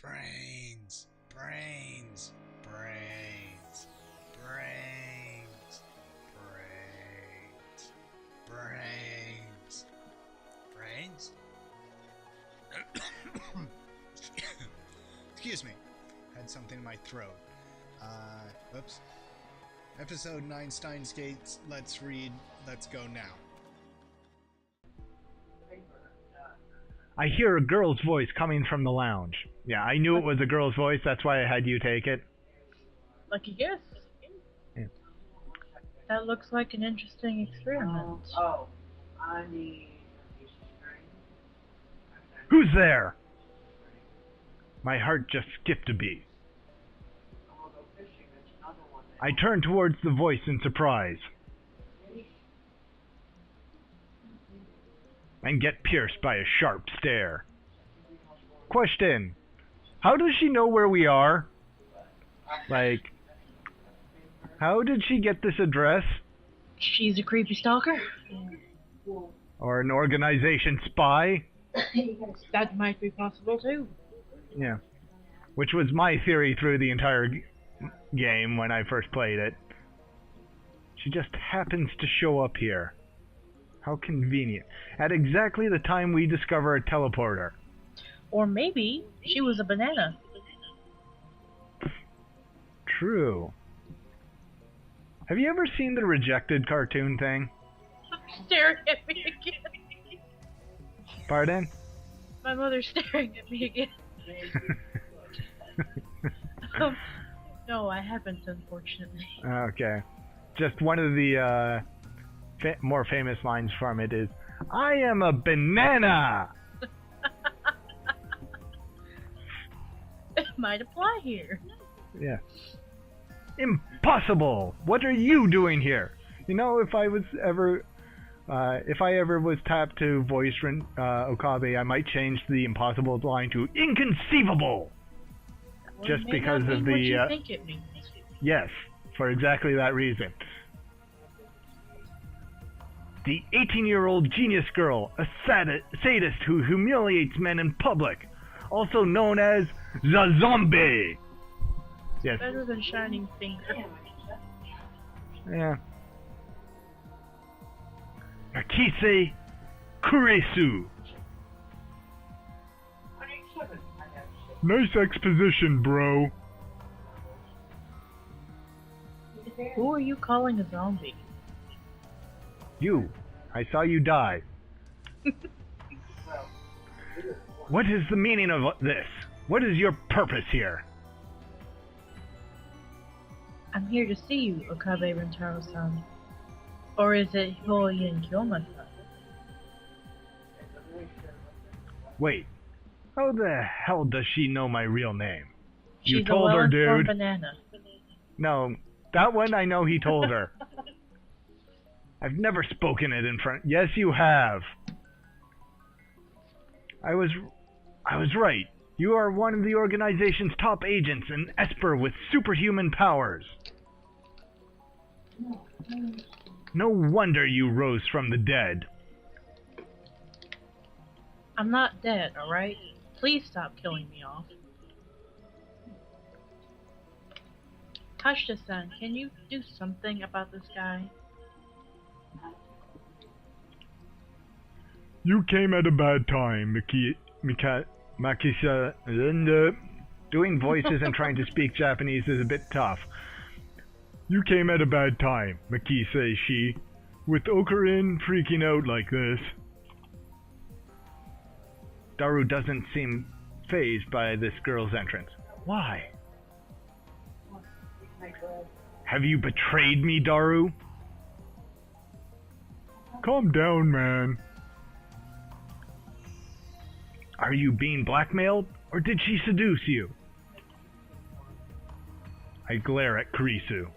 Brains. Brains. Brains. Brains. Brains. Brains. Brains? Excuse me. Had something in my throat. Whoops. Episode 9 Steins Gates. Let's read. Let's go now. I hear a girl's voice coming from the lounge. Yeah, I knew it was a girl's voice. That's why I had you take it. Lucky guess. Yeah. That looks like an interesting experiment. Who's there? My heart just skipped a beat. I turned towards the voice in surprise and get pierced by a sharp stare. Question: how does she know where we are? Like, how did she get this address? She's a creepy stalker. Or an organization spy? That might be possible too. Yeah. Which was my theory through the entire game when I first played it. She just happens to show up here. How convenient. At exactly the time we discover a teleporter. Or maybe she was a banana. True. Have you ever seen the Rejected cartoon thing? Staring at me again. Pardon? My mother's staring at me again. No, I haven't, unfortunately. Okay. Just one of the more famous lines from it is, "I am a banana!" It might apply here. Yeah. Impossible! What are you doing here? You know, if I ever was tapped to voice Okabe, I might change the impossible line to inconceivable. Well, Just it may because not of mean what the you think it means. yes, for exactly that reason. The 18-year-old genius girl, a sadist who humiliates men in public, also known as the zombie. Yes. Better than Shining Finger. Yeah. Nakise Kurisu. Nice exposition, bro. Who are you calling a zombie? You. I saw you die. What is the meaning of this? What is your purpose here? I'm here to see you, Okabe Rentaro-san. Or is it Hyoyin Kyoma-san? Wait. How the hell does she know my real name? You She's told a her, well-informed dude. banana. No, that one I know he told her. I've never spoken it in front. Yes, you have. I was right. You are one of the organization's top agents, an Esper with superhuman powers. No wonder you rose from the dead. I'm not dead, alright? Please stop killing me off. Kashta-san, can you do something about this guy? You came at a bad time, Makisa. Doing voices and trying to speak Japanese is a bit tough. You came at a bad time, Makisa she. With Okarin freaking out like this. Daru doesn't seem fazed by this girl's entrance. Why? Have you betrayed me, Daru? Calm down, man. Are you being blackmailed, or did she seduce you? I glare at Kurisu.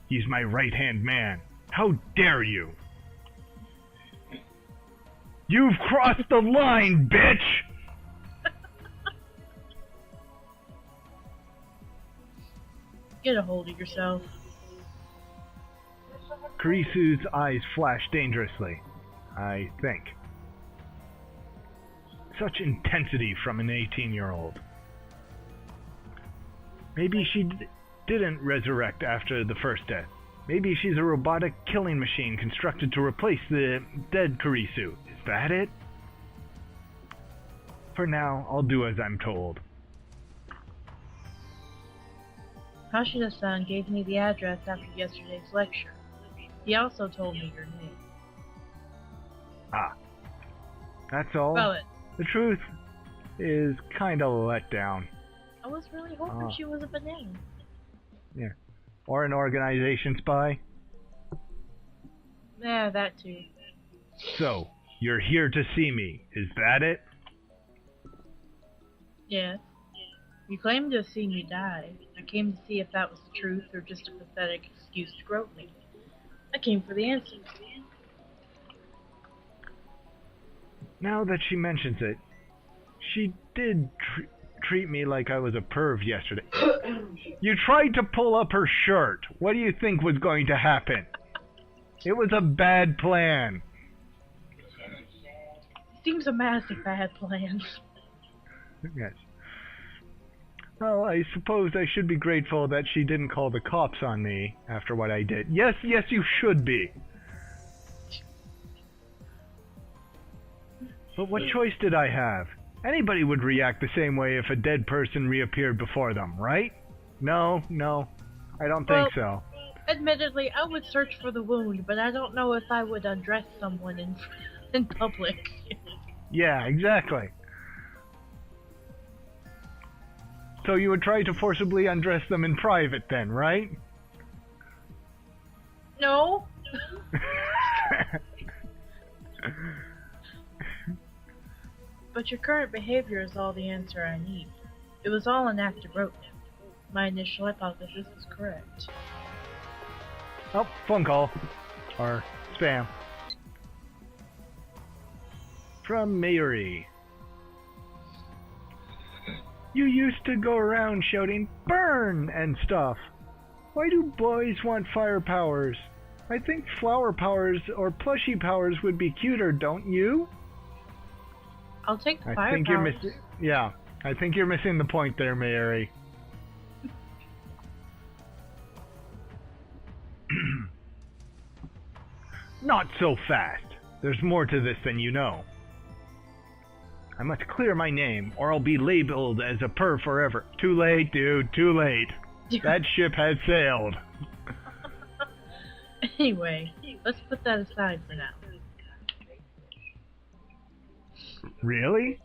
He's my right-hand man. How dare you? You've crossed the line, bitch! Get a hold of yourself. Kurisu's eyes flash dangerously, I think. such intensity from an 18-year-old. Maybe she didn't resurrect after the first death. Maybe she's a robotic killing machine constructed to replace the dead Kurisu. Is that it? For now, I'll do as I'm told. Hashida-san gave me the address after yesterday's lecture. He also told me your name. Ah. That's all? Spell it. The truth is kinda let down. I was really hoping she was a banana. Yeah. Or an organization spy. Yeah, that too. So, you're here to see me, is that it? Yes. You claimed to have seen me die. I came to see if that was the truth or just a pathetic excuse to grope me. I came for the answers. Now that she mentions it, she did treat me like I was a perv yesterday. You tried to pull up her shirt. What do you think was going to happen? It was a bad plan. Seems a massive bad plan. Yes. Well, I suppose I should be grateful that she didn't call the cops on me after what I did. Yes, you should be. But what choice did I have? Anybody would react the same way if a dead person reappeared before them, right? No, I don't think so. Admittedly, I would search for the wound, but I don't know if I would undress someone in public. Yeah, exactly. So you would try to forcibly undress them in private then, right? No. But your current behavior is all the answer I need. It was all an act of rote. My initial hypothesis was correct. Oh, phone call. Or spam. From Mayuri. You used to go around shouting, "Burn!" and stuff. Why do boys want fire powers? I think flower powers or plushy powers would be cuter, don't you? I'll take the fire I think powers. I think you're missing the point there, Mayuri. Not so fast. There's more to this than you know. I must clear my name, or I'll be labeled as a perv forever. Too late, dude, too late. That ship has sailed. Anyway, let's put that aside for now. Really?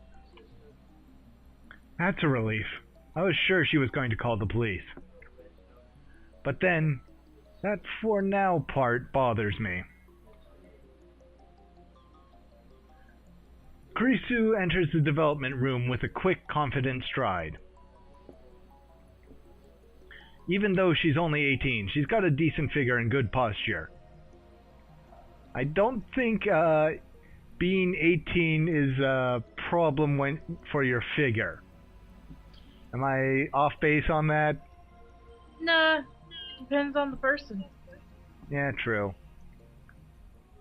That's a relief. I was sure she was going to call the police. But then, that "for now" part bothers me. Kurisu enters the development room with a quick, confident stride. Even though she's only 18, she's got a decent figure and good posture. I don't think being 18 is a problem for your figure. Am I off base on that? Nah, depends on the person. Yeah, true.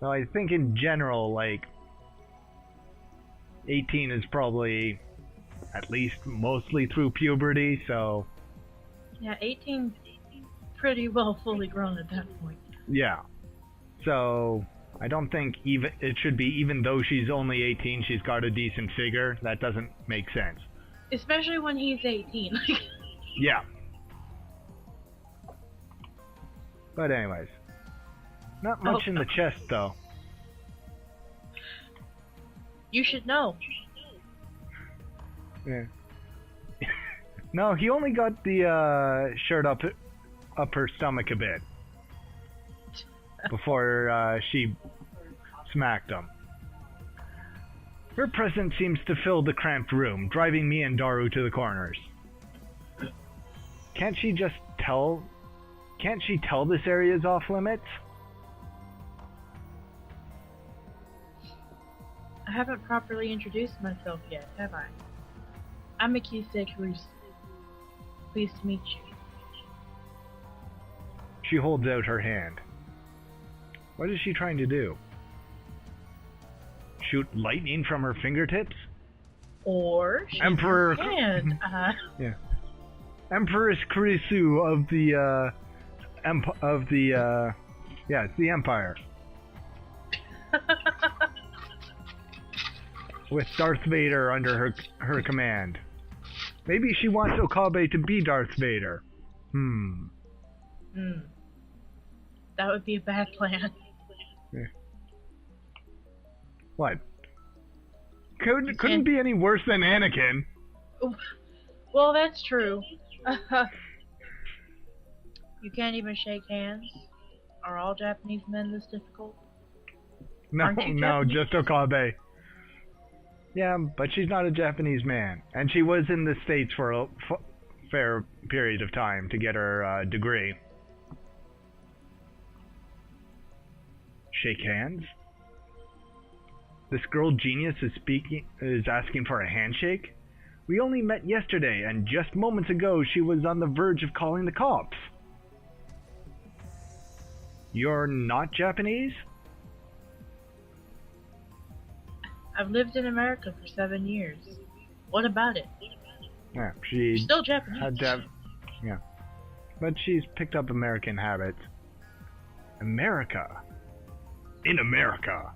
So I think in general, like, 18 is probably at least mostly through puberty, so... Yeah, 18's pretty well fully grown at that point. Yeah. So, I don't think it should be even though she's only 18, she's got a decent figure. That doesn't make sense. Especially when he's 18. Yeah. But anyways. Not much in the chest, though. You should know. Yeah. No, he only got the shirt up her stomach a bit. Before she smacked him. Her presence seems to fill the cramped room, driving me and Daru to the corners. Can't she tell this area is off limits? I haven't properly introduced myself yet, have I? I'm Akise Kurisu. Pleased to meet you. She holds out her hand. What is she trying to do? Shoot lightning from her fingertips? Or she's Emperor. and Yeah. Empress Kurisu of the it's the Empire. With Darth Vader under her command. Maybe she wants Okabe to be Darth Vader. That would be a bad plan. Yeah. What? Couldn't be any worse than Anakin. Well, that's true. You can't even shake hands? Are all Japanese men this difficult? No, just Okabe. Yeah, but she's not a Japanese man. And she was in the States for a fair period of time to get her degree. Shake hands? This girl genius is asking for a handshake? We only met yesterday, and just moments ago she was on the verge of calling the cops. You're not Japanese? I've lived in America for 7 years. What about it? Yeah, You're still Japanese. Yeah. But she's picked up American habits. America. In America.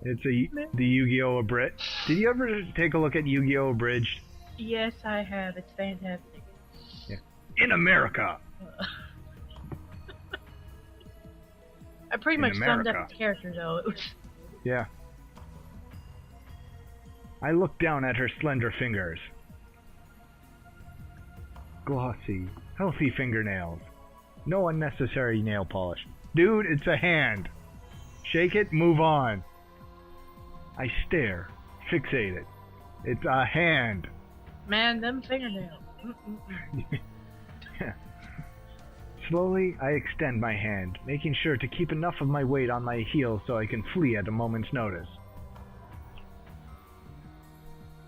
It's the Yu-Gi-Oh! Abridged. Did you ever take a look at Yu-Gi-Oh! Abridged? Yes, I have. It's fantastic. Yeah. In America. I pretty much summed up the character, though. It was... Yeah. I looked down at her slender fingers. Glossy, healthy fingernails. No unnecessary nail polish. Dude, it's a hand. Shake it, move on. I stare, fixated. It's a hand. Man, them fingernails. Yeah. Slowly, I extend my hand, making sure to keep enough of my weight on my heel so I can flee at a moment's notice.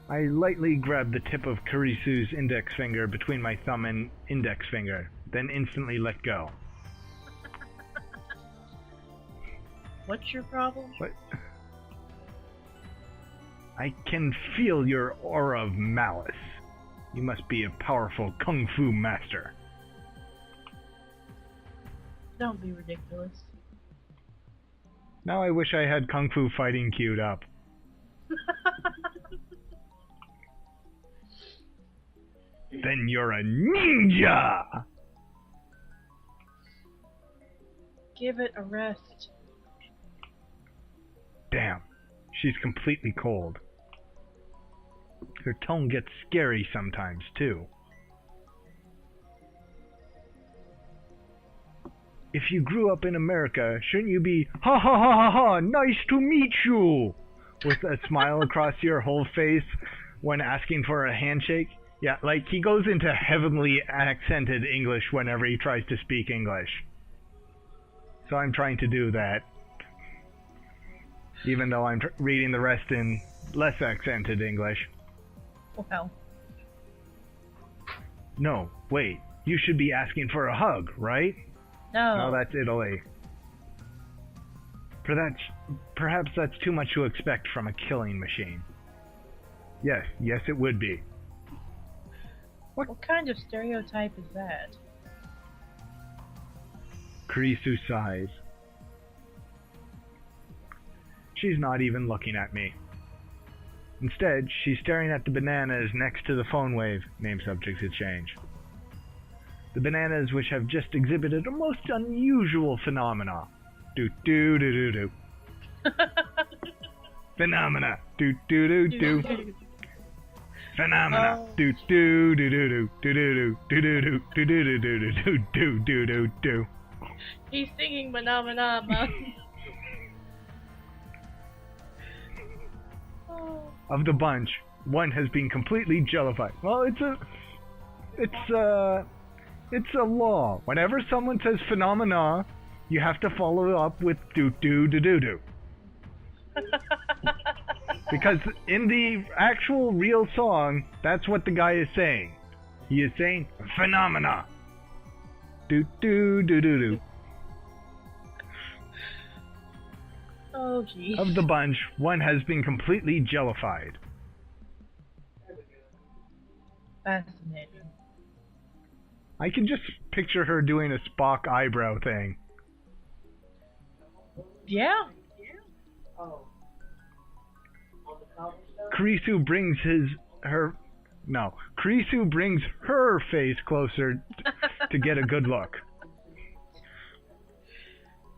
I lightly grab the tip of Kurisu's index finger between my thumb and index finger, then instantly let go. What's your problem? What? I can feel your aura of malice. You must be a powerful kung fu master. Don't be ridiculous. Now I wish I had kung fu fighting queued up. Then you're a ninja! Give it a rest. Damn, she's completely cold. Her tone gets scary sometimes, too. If you grew up in America, shouldn't you be, ha ha ha ha ha, nice to meet you, with a smile across your whole face when asking for a handshake? Yeah, like he goes into heavily accented English whenever he tries to speak English. So I'm trying to do that. Even though I'm reading the rest in less accented English. Well. No, wait. You should be asking for a hug, right? No. No, that's Italy. Perhaps that's too much to expect from a killing machine. Yes, it would be. What kind of stereotype is that? Kurisu sighs. She's not even looking at me. Instead, she's staring at the bananas next to the phone wave, name subjects exchange. The bananas which have just exhibited a most unusual phenomena. Do-do-do-do-do. Phenomena. Do-do-do-do. Phenomena. Do-do-do-do-do. Do-do-do. Do-do-do. Do-do-do. Do-do-do-do. He's singing Manama. Of the bunch, one has been completely jellified. Well, it's a law. Whenever someone says phenomena, you have to follow up with do-do-do-do-do. Because in the actual real song, that's what the guy is saying. He is saying phenomena. Do-do-do-do-do. Oh, jeez. Of the bunch, one has been completely jellified. Fascinating. I can just picture her doing a Spock eyebrow thing. Yeah. Kurisu brings Kurisu brings her face closer to get a good look.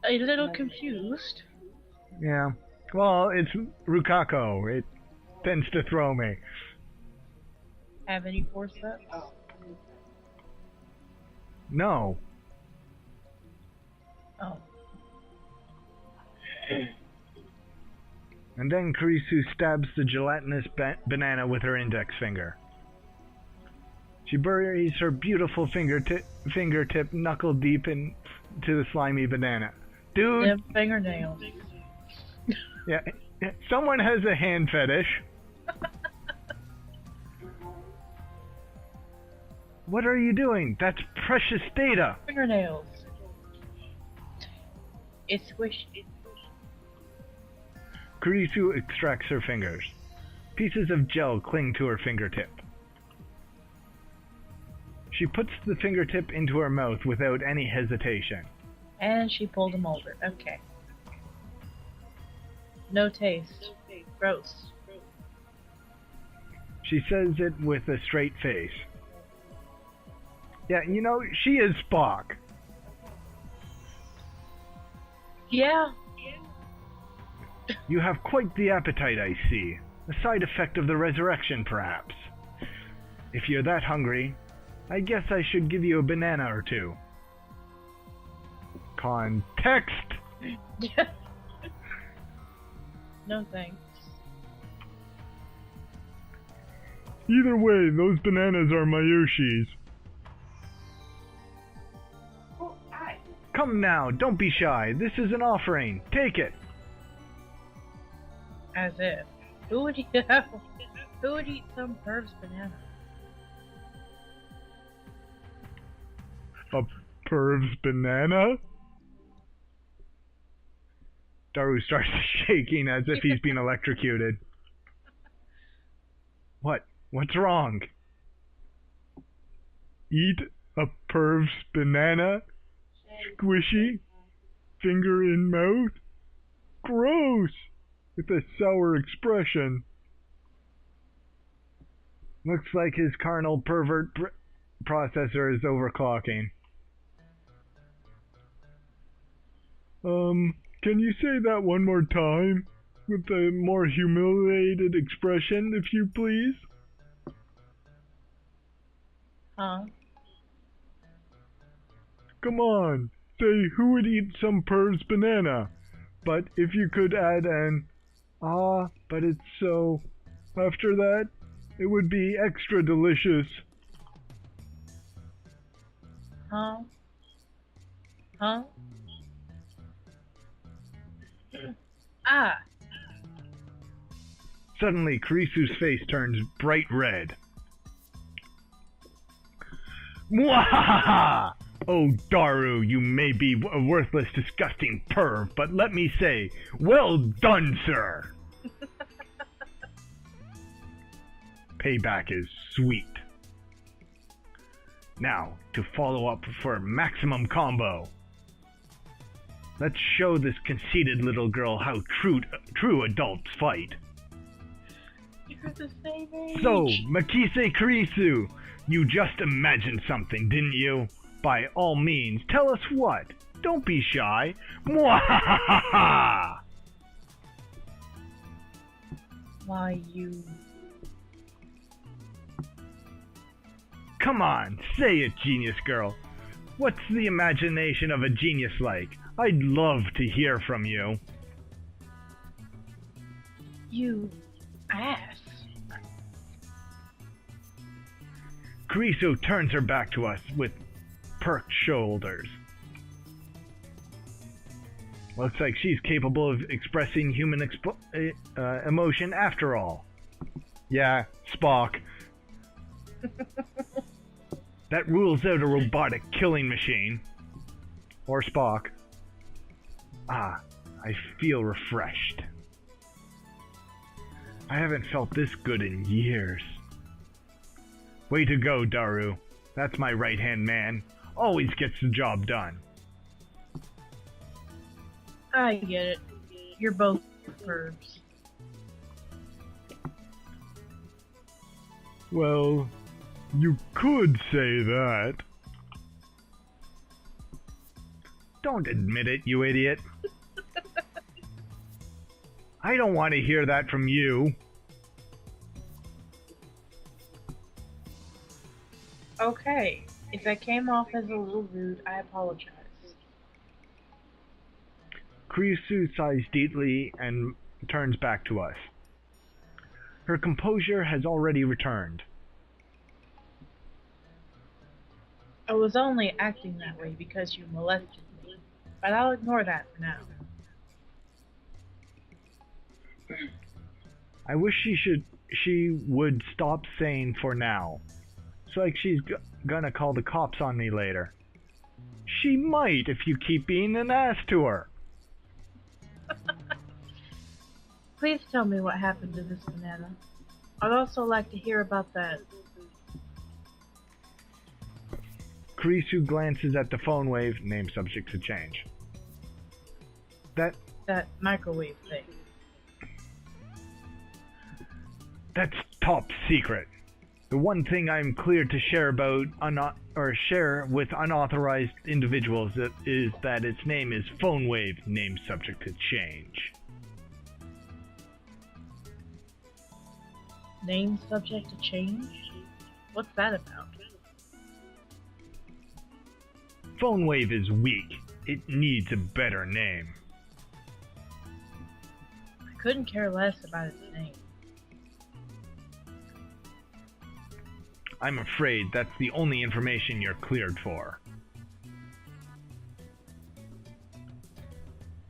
A little confused. Yeah. Well, it's Rukako. It tends to throw me. Have any forceps? No. Oh. And then Kurisu stabs the gelatinous banana with her index finger. She buries her beautiful fingertip knuckle deep into the slimy banana. Dude! Them fingernails. Yeah, someone has a hand fetish. What are you doing? That's precious data. Fingernails. It's squishy. Kurisu extracts her fingers. Pieces of gel cling to her fingertip. She puts the fingertip into her mouth without any hesitation. And she pulled them over. Okay. No taste. Gross. She says it with a straight face. Yeah, you know, she is Spock. Yeah. You have quite the appetite, I see. A side effect of the resurrection, perhaps. If you're that hungry, I guess I should give you a banana or two. Context! No thanks. Either way, those bananas are Mayushi's. Come now, don't be shy. This is an offering. Take it. As if. Who would eat some perv's banana? A perv's banana? Daru starts shaking as if he's been electrocuted. What? What's wrong? Eat a perv's banana? Squishy? Finger in mouth? Gross! With a sour expression. Looks like his carnal pervert processor is overclocking. Can you say that one more time? With a more humiliated expression, if you please? Huh? Come on, say who would eat some perv's banana? But if you could add an, but it's so, after that, it would be extra delicious. Huh? Huh? Ah! Suddenly, Kurisu's face turns bright red. Mwahaha! Oh, Daru, you may be a worthless, disgusting perv, but let me say, well done, sir! Payback is sweet. Now, to follow up for maximum combo. Let's show this conceited little girl how true adults fight. You're the same age. So, Makise Kurisu, you just imagined something, didn't you? By all means, tell us what. Don't be shy. Mwahaha! Why, you... Come on, say it, genius girl. What's the imagination of a genius like? I'd love to hear from you. You... ass. Kurisu turns her back to us with perked shoulders. Looks like she's capable of expressing human emotion after all. Yeah, Spock. That rules out a robotic killing machine. Or Spock. Ah, I feel refreshed. I haven't felt this good in years. Way to go, Daru. That's my right-hand man. Always gets the job done. I get it. You're both pervs. Well, you could say that. Don't admit it, you idiot. I don't want to hear that from you. Okay, if I came off as a little rude, I apologize. Kurisu sighs deeply and turns back to us. Her composure has already returned. I was only acting that way because you molested me, but I'll ignore that for now. I wish she would stop saying for now. It's like she's gonna call the cops on me later. She might if you keep being an ass to her. Please tell me what happened to this banana. I'd also like to hear about that. Kurisu glances at the phone wave, name subject to change. That microwave thing. That's top secret. The one thing I'm clear to share about share with unauthorized individuals is that its name is phone wave, name subject to change. Name subject to change? What's that about? Phone wave is weak. It needs a better name. I couldn't care less about its name. I'm afraid that's the only information you're cleared for.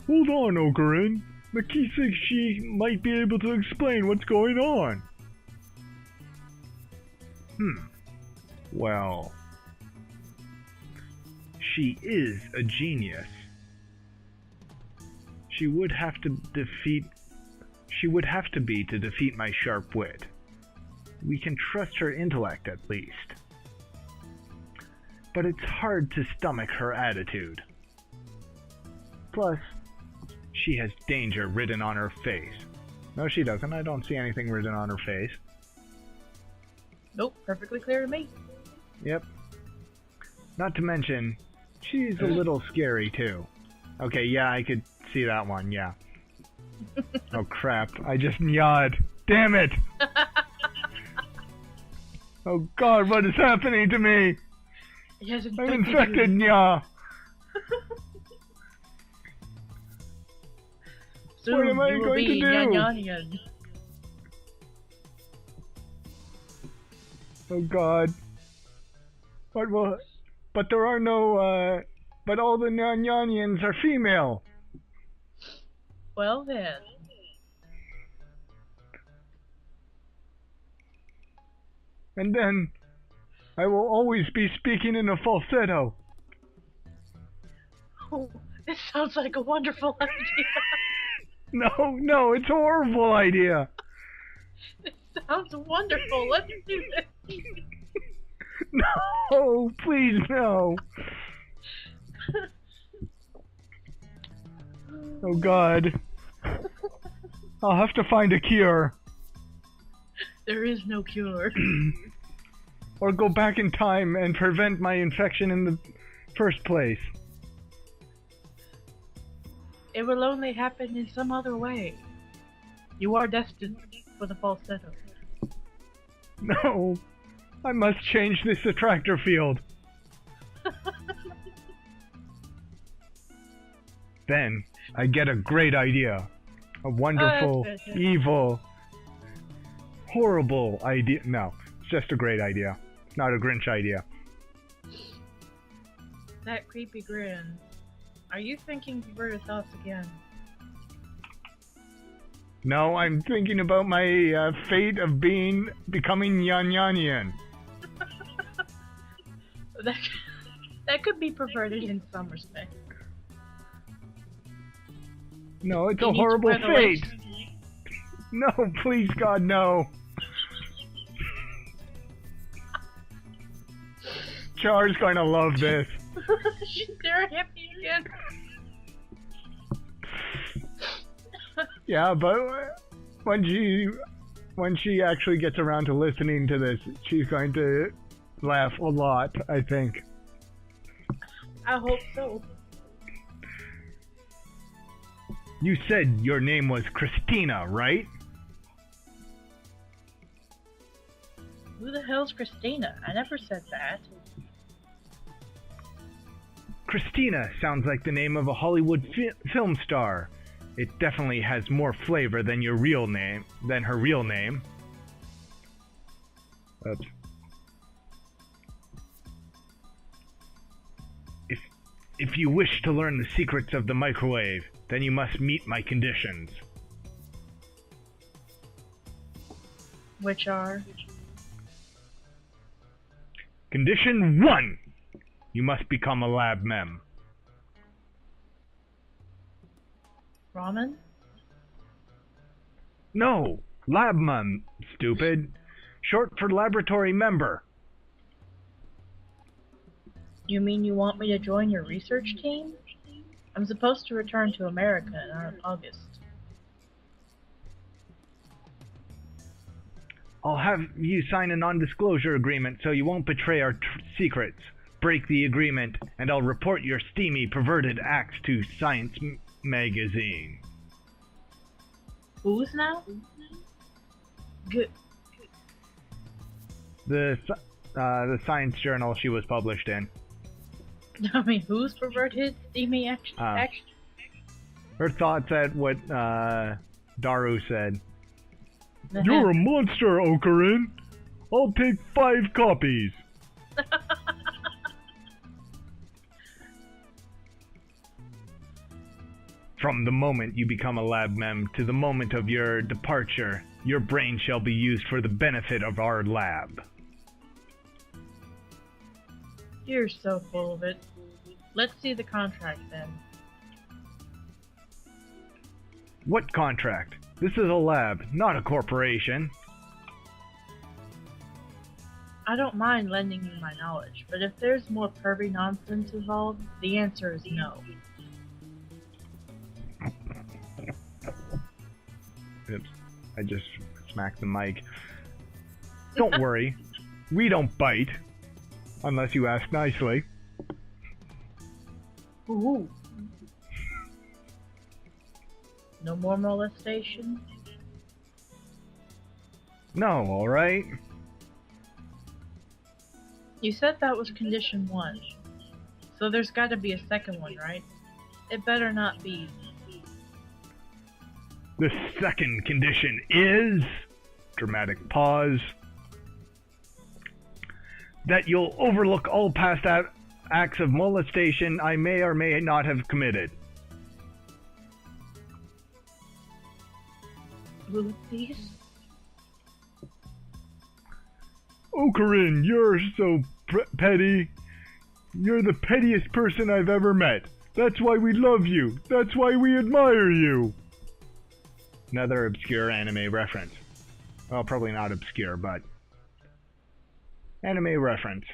Hold on, Okarin. Maki thinks she might be able to explain what's going on. Well, she is a genius. She would have to be to defeat my sharp wit. We can trust her intellect at least. But it's hard to stomach her attitude. Plus, she has danger written on her face. No, she doesn't. I don't see anything written on her face. Nope, perfectly clear to me. Yep. Not to mention, she's a little scary too. Okay, yeah, I could see that one, yeah. Oh crap, I just yawed. Damn it! Oh god, what is happening to me? I'm infected, yeah. Soon What am I you will going to be do? Nyan-Nyan. Oh god. But there are no, but all the Nyanyanians are female. Well then. And then, I will always be speaking in a falsetto. Oh, this sounds like a wonderful idea. No, it's a horrible idea. It sounds wonderful. Let's do this. No, please no. Oh god. I'll have to find a cure. There is no cure. Or go back in time and prevent my infection in the first place. It will only happen in some other way. You are destined for the falsetto. No, I must change this attractor field. Then, I get a great idea. A wonderful, evil, horrible idea. No, it's just a great idea. It's not a Grinch idea. That creepy grin. Are you thinking perverted thoughts again? No, I'm thinking about my fate of becoming Yan. That could be perverted in some respect. No, it's You a need to horrible wear the fate. lace. No, please God, no. Char's going to love this. She's staring at me again. Yeah, but when she actually gets around to listening to this, she's going to laugh a lot, I think. I hope so. You said your name was Christina, right? Who the hell's Christina? I never said that. Christina sounds like the name of a Hollywood film star. It definitely has more flavor than her real name. Oops. If you wish to learn the secrets of the microwave, then you must meet my conditions. Which are? Condition 1! You must become a lab mem. Ramen? No! Lab mem, stupid. Short for laboratory member. You mean you want me to join your research team? I'm supposed to return to America in August. I'll have you sign a non-disclosure agreement so you won't betray our secrets. Break the agreement, and I'll report your steamy, perverted acts to Science magazine. Who's now? Good. The science journal she was published in. I mean, who's perverted? Steamy action? Her thoughts at what Daru said. You're a monster, Okarin. I'll take 5 copies. From the moment you become a lab mem to the moment of your departure, your brain shall be used for the benefit of our lab. You're so full of it. Let's see the contract then. What contract? This is a lab, not a corporation. I don't mind lending you my knowledge, but if there's more pervy nonsense involved, the answer is no. Oops, I just smacked the mic. Don't worry, we don't bite. Unless you ask nicely. Ooh. No more molestation? No, alright? You said that was condition 1. So there's gotta be a second one, right? It better not be. The second condition is... Dramatic pause. That you'll overlook all past acts of molestation I may or may not have committed. Will it please? Okarin, you're so petty. You're the pettiest person I've ever met. That's why we love you. That's why we admire you. Another obscure anime reference. Well, probably not obscure, but... anime reference.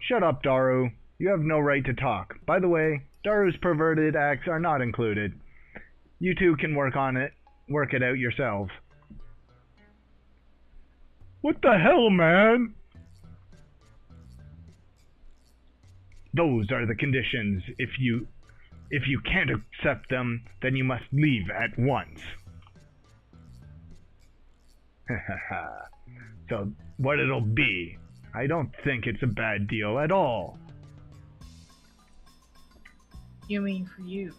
Shut up, Daru. You have no right to talk. By the way, Daru's perverted acts are not included. You two can work it out yourselves. What the hell, man? Those are the conditions. If you can't accept them, then you must leave at once. So, what it'll be, I don't think it's a bad deal at all. You mean for you?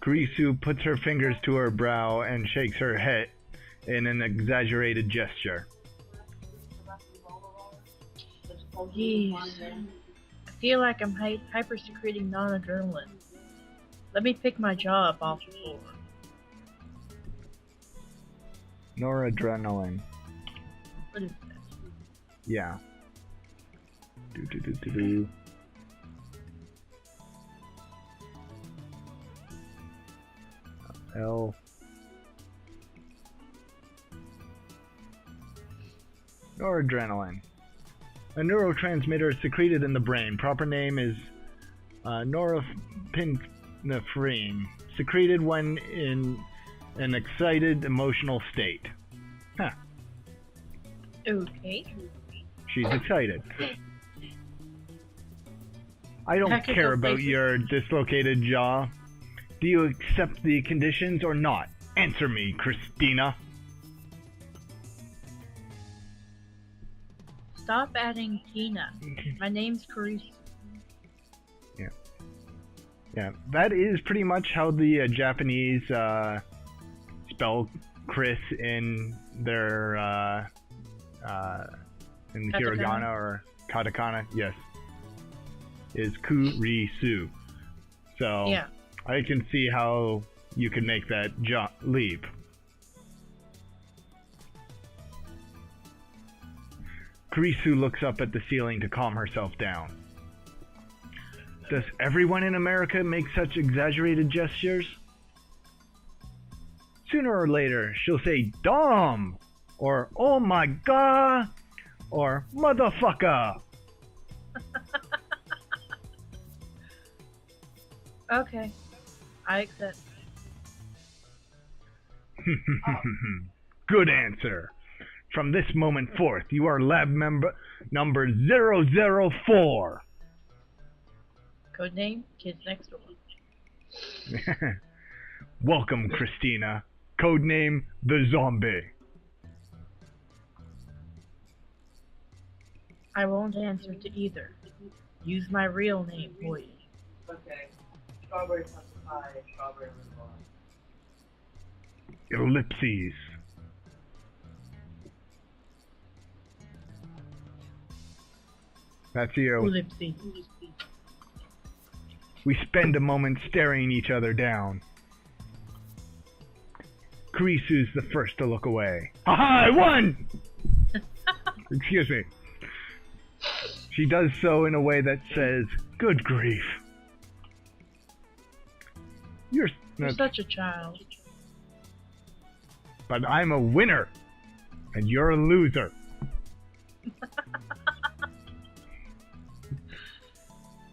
Kurisu puts her fingers to her brow and shakes her head in an exaggerated gesture. Jeez. I feel like I'm hyper-secreting non-adrenaline. Let me pick my jaw up off the floor. Noradrenaline. What is that? Yeah. Do. L. Noradrenaline. A neurotransmitter is secreted in the brain. Proper name is norepinephrine, secreted when in an excited emotional state. Huh. Okay. She's excited. I don't That could care go about places. your dislocated jaw. Do you accept the conditions or not? Answer me, Christina. Stop adding Tina. My name's Carice. Yeah, that is pretty much how the Japanese spell Chris in their in Katakana? hiragana or katakana. Yes, is kurisu. So Yeah. I can see how you can make that leap. Kurisu looks up at the ceiling to calm herself down. Does everyone in America make such exaggerated gestures? Sooner or later, she'll say "Dumb!" or "Oh my god!" or "Motherfucker!" Okay. I accept. Good answer. From this moment forth, you are lab member number 004. Codename Kids Next Door. Welcome, Christina. Codename The Zombie. I won't answer to either. Use my real name, boy. Okay. Strawberry pumpkin pie, strawberry rhubarb. Ellipses. That's you. Ellipses. We spend a moment staring each other down. Kurisu's the first to look away. Haha, I won! Excuse me. She does so in a way that says, good grief. You're such a child. But I'm a winner, and you're a loser.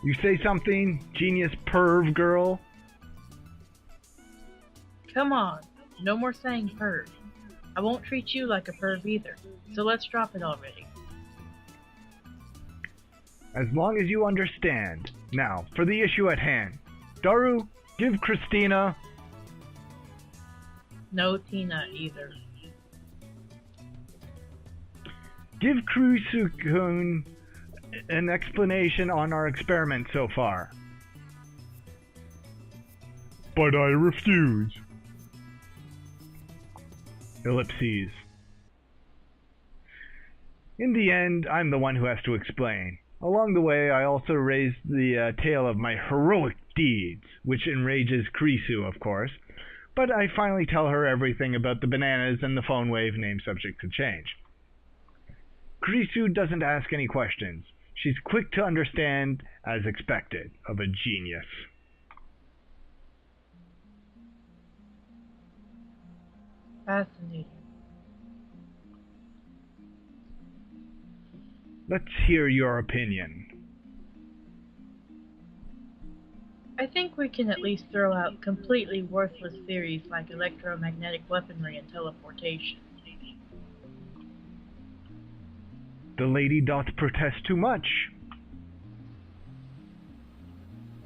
You say something, genius perv girl? Come on. No more saying perv. I won't treat you like a perv either. So let's drop it already. As long as you understand. Now, for the issue at hand. Daru, give Christina... No Tina either. Give Kurisu-kun an explanation on our experiment so far. But I refuse. Ellipses. In the end, I'm the one who has to explain. Along the way, I also raised the tale of my heroic deeds, which enrages Kurisu, of course. But I finally tell her everything about the bananas and the phone wave name subject to change. Kurisu doesn't ask any questions. She's quick to understand, as expected, of a genius. Fascinating. Let's hear your opinion. I think we can at least throw out completely worthless theories like electromagnetic weaponry and teleportation. The lady doth protest too much.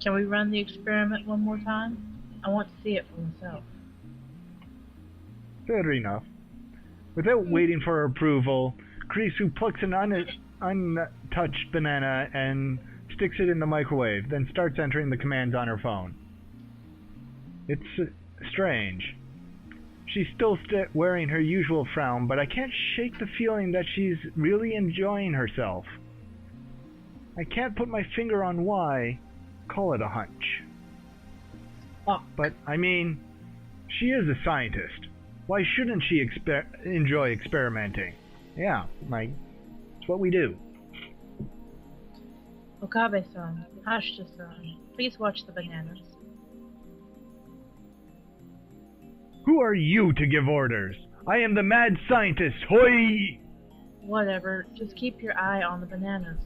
Can we run the experiment one more time? I want to see it for myself. Fair enough. Without waiting for approval, Kurisu plucks an untouched banana and sticks it in the microwave, then starts entering the commands on her phone. It's strange. She's still wearing her usual frown, but I can't shake the feeling that she's really enjoying herself. I can't put my finger on why. Call it a hunch. Oh. But, I mean, she is a scientist. Why shouldn't she enjoy experimenting? Yeah, it's what we do. Okabe-san, Hashita-san, please watch the bananas. Who are you to give orders? I am the mad scientist, hoi! Whatever, just keep your eye on the bananas.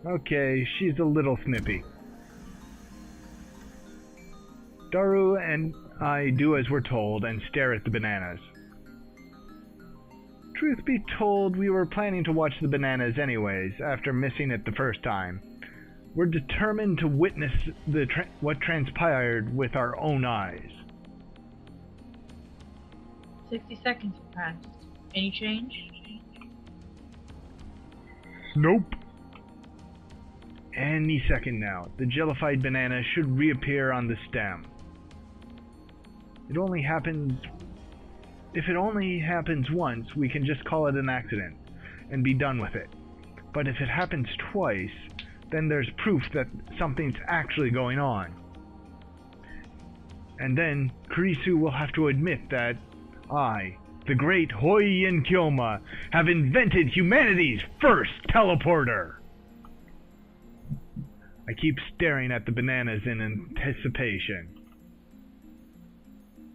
Okay, she's a little snippy. Daru and I do as we're told and stare at the bananas. Truth be told, we were planning to watch the bananas anyways, after missing it the first time. We're determined to witness what transpired with our own eyes. 60 seconds have passed. Any change? Nope. Any second now, the jellified banana should reappear on the stem. If it only happens once, we can just call it an accident and be done with it. But if it happens twice, then there's proof that something's actually going on. And then Kurisu will have to admit that I, the great Hoien Kyoma, have invented humanity's first teleporter. I keep staring at the bananas in anticipation.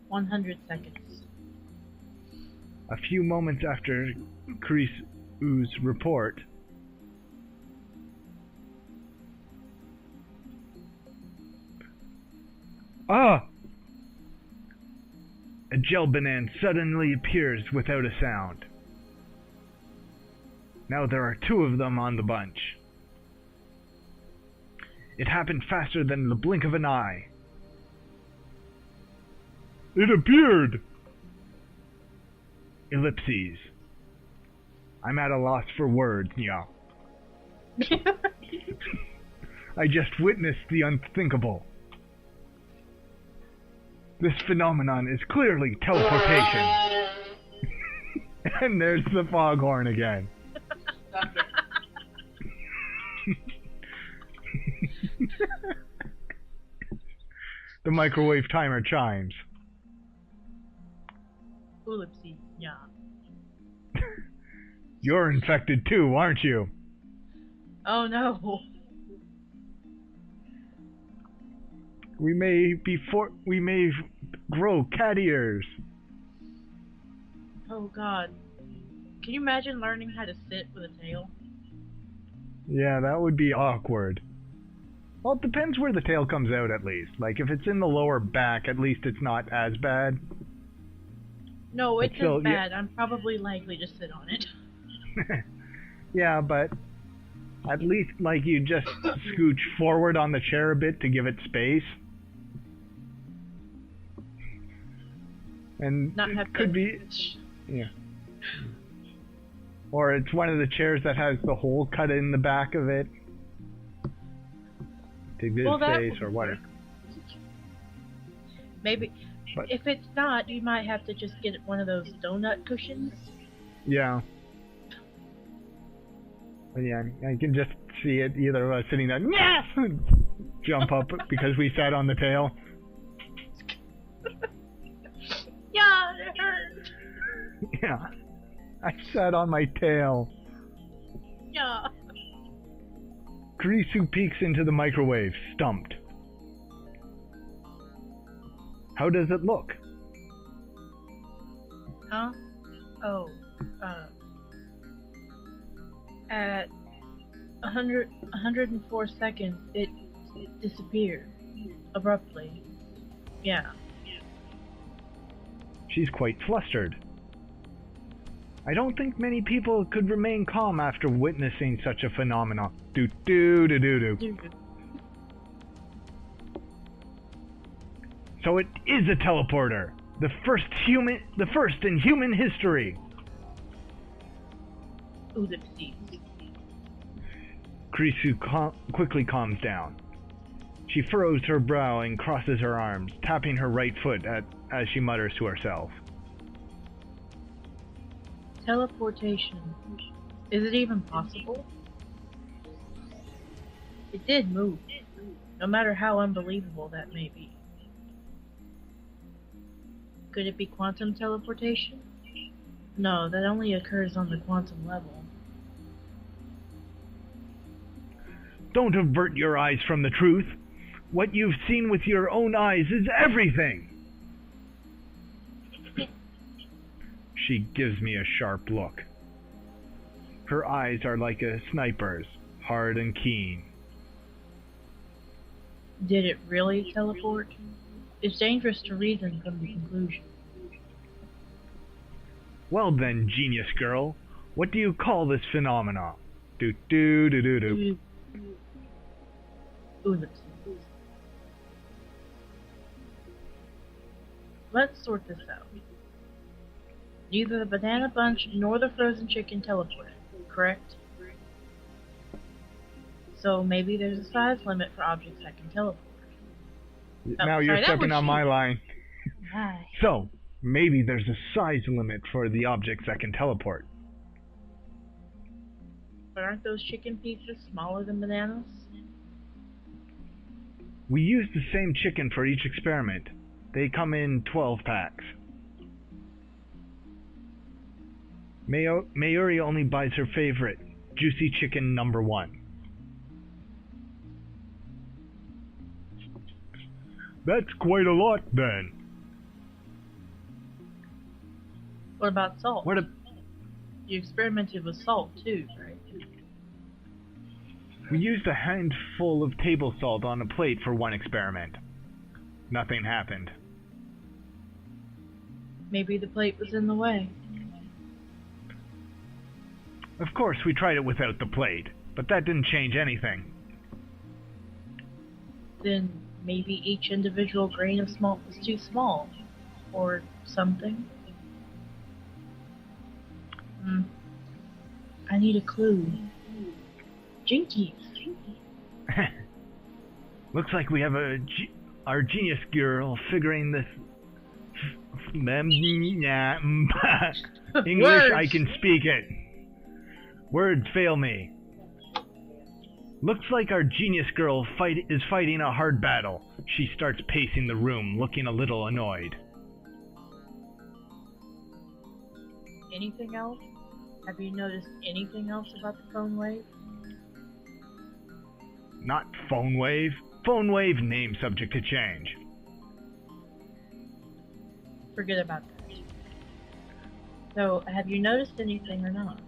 100 seconds. A few moments after Kurisu's report, a gel banana suddenly appears without a sound. Now there are 2 of them on the bunch. It happened faster than the blink of an eye. It appeared! Ellipses. I'm at a loss for words, yeah. I just witnessed the unthinkable. This phenomenon is clearly teleportation. And there's the foghorn again. The microwave timer chimes. Ellipses, yeah. You're infected too, aren't you? Oh no. We may grow cat ears. Oh god. Can you imagine learning how to sit with a tail? Yeah, that would be awkward. Well, it depends where the tail comes out at least. Like, if it's in the lower back, at least it's not as bad. No, it's still, bad. Yeah. I'm probably likely to sit on it. Yeah, but at least, like, you just scooch forward on the chair a bit to give it space. And Not it could be... Yeah. Or it's one of the chairs that has the hole cut in the back of it. To give space or whatever. Maybe. But, if it's not, you might have to just get one of those donut cushions. Yeah. But yeah, I can just see it, either of us sitting there, yes! Jump up because we sat on the tail. Yeah, it hurt. Yeah. I sat on my tail. Yeah. Kurisu peeks into the microwave, stumped. How does it look? Huh? Oh, at 104 seconds, it disappeared. Abruptly. Yeah. She's quite flustered. I don't think many people could remain calm after witnessing such a phenomenon. Do-do-do-do-do. So it is a teleporter! The first in human history! Ellipses. Kurisu quickly calms down. She furrows her brow and crosses her arms, tapping her right foot as she mutters to herself. Teleportation. Is it even possible? It did move, no matter how unbelievable that may be. Could it be quantum teleportation? No, that only occurs on the quantum level. Don't avert your eyes from the truth. What you've seen with your own eyes is everything. She gives me a sharp look. Her eyes are like a sniper's, hard and keen. Did it really teleport? It's dangerous to reason from the conclusion. Well then, genius girl, what do you call this phenomena? Do do do do do. Ellipses. Let's sort this out. Neither the banana bunch nor the frozen chicken teleported, correct? So maybe there's a size limit for objects that can teleport. Now you're stepping on my line. Hi. So, maybe there's a size limit for the objects that can teleport. But aren't those chicken pieces smaller than bananas? We use the same chicken for each experiment. They come in 12 packs. Mayuri only buys her favorite, juicy chicken number 1. That's quite a lot, then. What about salt? What a... You experimented with salt too, right? We used a handful of table salt on a plate for one experiment. Nothing happened. Maybe the plate was in the way. Of course, we tried it without the plate, but that didn't change anything. Then maybe each individual grain of salt was too small. Or something. I need a clue. Jinkies. Looks like we have our genius girl figuring this... English, Words. I can speak it. Words fail me. Looks like our genius girl is fighting a hard battle. She starts pacing the room, looking a little annoyed. Anything else? Have you noticed anything else about the phone wave? Not phone wave. Phone wave name subject to change. Forget about that. So, have you noticed anything or not?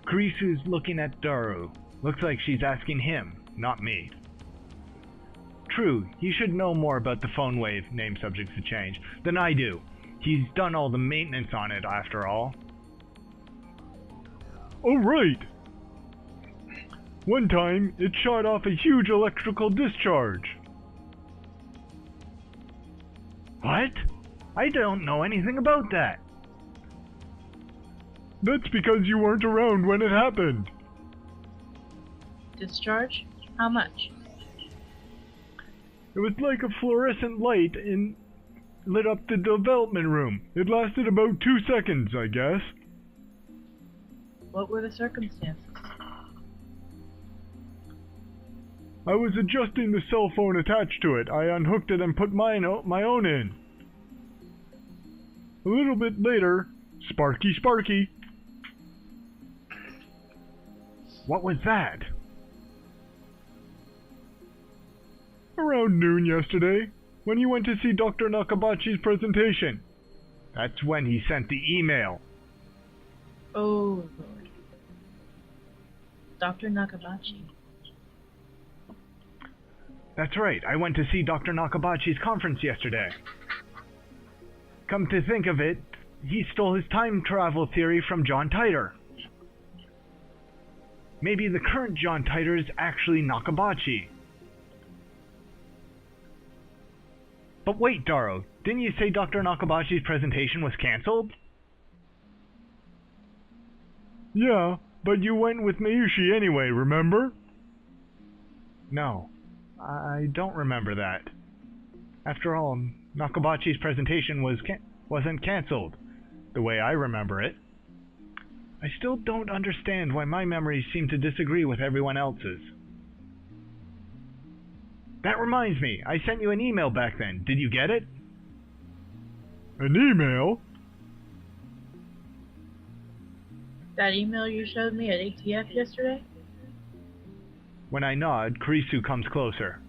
Kurisu's looking at Daru. Looks like she's asking him, not me. True, he should know more about the phone wave name subjects to change than I do. He's done all the maintenance on it, after all. Oh, right! One time, it shot off a huge electrical discharge. What? I don't know anything about that. That's because you weren't around when it happened. Discharge? How much? It was like a fluorescent light lit up the development room. It lasted about 2 seconds, I guess. What were the circumstances? I was adjusting the cell phone attached to it. I unhooked it and put my own in. A little bit later, Sparky Sparky. What was that? Around noon yesterday, when he went to see Dr. Nakabachi's presentation. That's when he sent the email. Oh, Lord. Dr. Nakabachi. That's right, I went to see Dr. Nakabachi's conference yesterday. Come to think of it, he stole his time travel theory from John Titor. Maybe the current John Titor is actually Nakabachi. But wait, Daro, didn't you say Dr. Nakabachi's presentation was cancelled? Yeah, but you went with Mayushi anyway, remember? No, I don't remember that. After all, Nakabachi's presentation wasn't cancelled, the way I remember it. I still don't understand why my memories seem to disagree with everyone else's. That reminds me, I sent you an email back then. Did you get it? An email? That email you showed me at ATF yesterday? When I nod, Kurisu comes closer.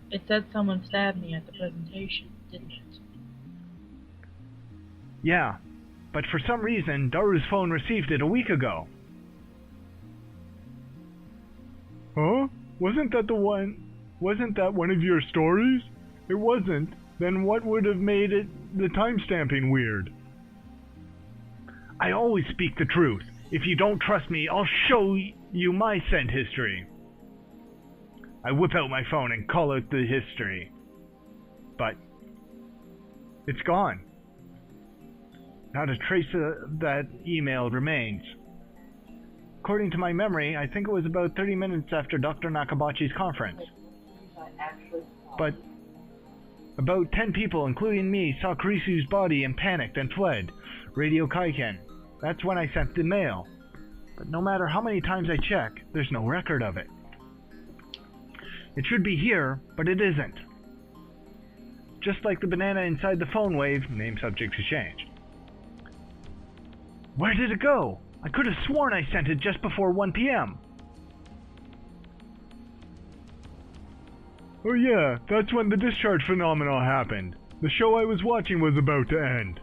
It said someone stabbed me at the presentation. didn't it? Yeah, but for some reason, Daru's phone received it a week ago. Huh? Wasn't that one of your stories? It wasn't. Then what would have made it the timestamping weird? I always speak the truth. If you don't trust me, I'll show you my sent history. I whip out my phone and call out the history. But it's gone. Not a trace of that email remains. According to my memory, I think it was about 30 minutes after Dr. Nakabachi's conference. But about 10 people, including me, saw Kurisu's body and panicked and fled. Radio Kaiken. That's when I sent the mail. But no matter how many times I check, there's no record of it. It should be here, but it isn't. Just like the banana inside the phone wave, name subject to change. Where did it go? I could have sworn I sent it just before 1 p.m. Oh yeah, that's when the discharge phenomena happened. The show I was watching was about to end.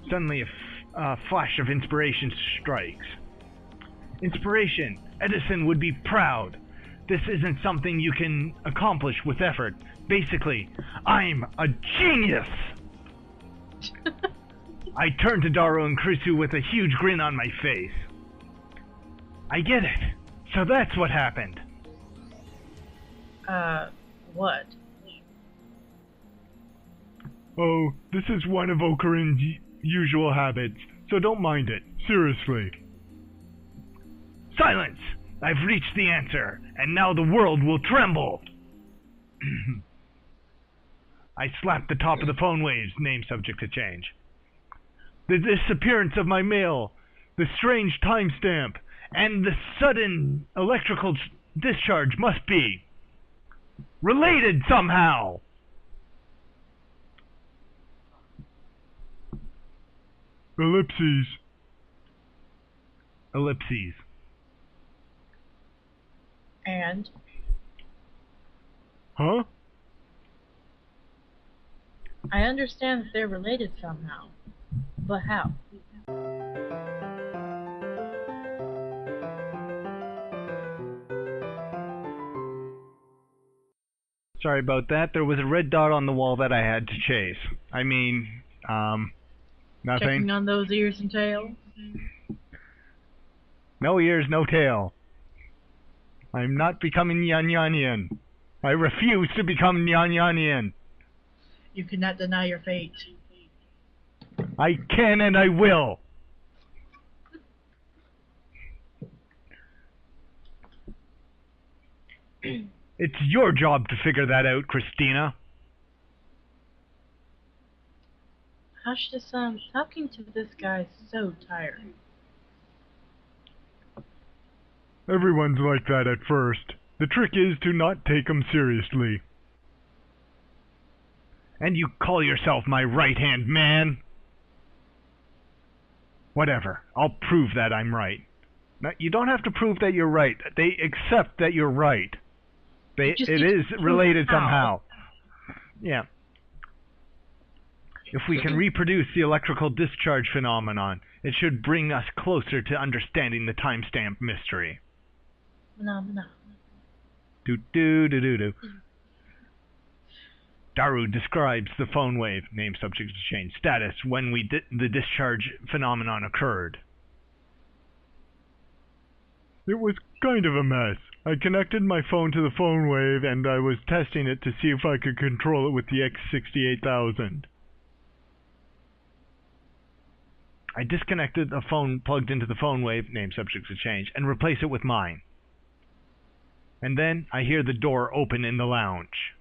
Suddenly a flash of inspiration strikes. Inspiration! Edison would be proud. This isn't something you can accomplish with effort. Basically, I'm a genius! I turned to Daru and Kurisu with a huge grin on my face. I get it. So that's what happened. What? Oh, this is one of Okarin's usual habits, so don't mind it. Seriously. Silence! I've reached the answer, and now the world will tremble! I slapped the top of the phone waves, name subject to change. The disappearance of my mail, the strange timestamp, and the sudden electrical discharge must be related somehow! Ellipses. Ellipses. And? Huh? I understand that they're related somehow. But how? Sorry about that. There was a red dot on the wall that I had to chase. I mean, nothing. Checking on those ears and tails? No ears, no tail. I'm not becoming Yan Yan Yan. I refuse to become Yan Yan Yan. You cannot deny your fate. I can and I will. It's your job to figure that out, Christina. Hush the sound. Talking to this guy is so tiring. Everyone's like that at first. The trick is to not take 'em seriously. And you call yourself my right-hand man? Whatever. I'll prove that I'm right. Now, you don't have to prove that you're right. They accept that you're right. It is related somehow. Yeah. If we can reproduce the electrical discharge phenomenon, it should bring us closer to understanding the timestamp mystery. Phenomena. Do. Daru describes the phone wave, name subject to change, status when the discharge phenomenon occurred. It was kind of a mess. I connected my phone to the phone wave and I was testing it to see if I could control it with the X68000. I disconnected the phone plugged into the phone wave, name subject to change, and replaced it with mine. And then I hear the door open in the lounge.